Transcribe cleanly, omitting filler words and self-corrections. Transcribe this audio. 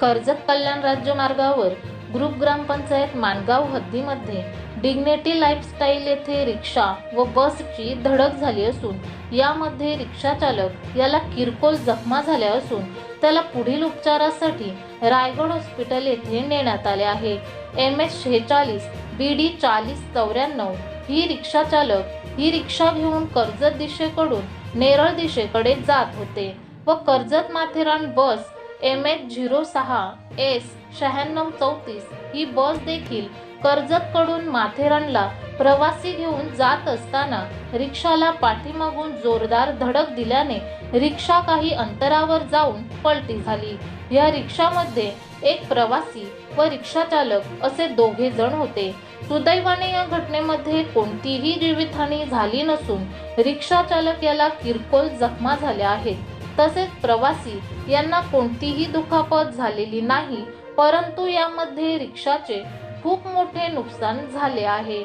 Karjat Kalyan राज्यमार्गावर group ग्रामपंचायत Mangaon हद्दीमध्ये dignity lifestyle येथे रिक्षा व बसची धडक झाली असून यामध्ये रिक्षा चालक याला किरकोळ जखमा झाल्या असून त्याला पुढील उपचारासाठी रायगड हॉस्पिटल येथे नेण्यात आले आहे। MS46 BD 4094 ही रिक्षा चालक ही रिक्षा घेऊन कर्जत दिशेकडून नेरळ दिशेकडे जात होते व कर्जत माथेरान बस MH06 S 9634 ही बस देखील कर्जत कडून माथेरानला प्रवासी घेऊन जात असताना रिक्षाला पाठीमागून जोरदार धडक दिल्याने रिक्षा काही अंतरावर जाऊन पलटी झाली। या रिक्षामध्ये एक प्रवासी व रिक्षा चालक असे दोघे जण होते। सुदैवाने या घटनेमध्ये कोणतीही जीवितहानी झाली नसून रिक्षा चालक याला किरकोळ जखमा झाल्या आहेत। तसेच प्रवासी यांना कोणतीही दुखापत झालेली नाही, परंतु यामध्ये रिक्षाचे खूप मोठे नुकसान झाले आहे।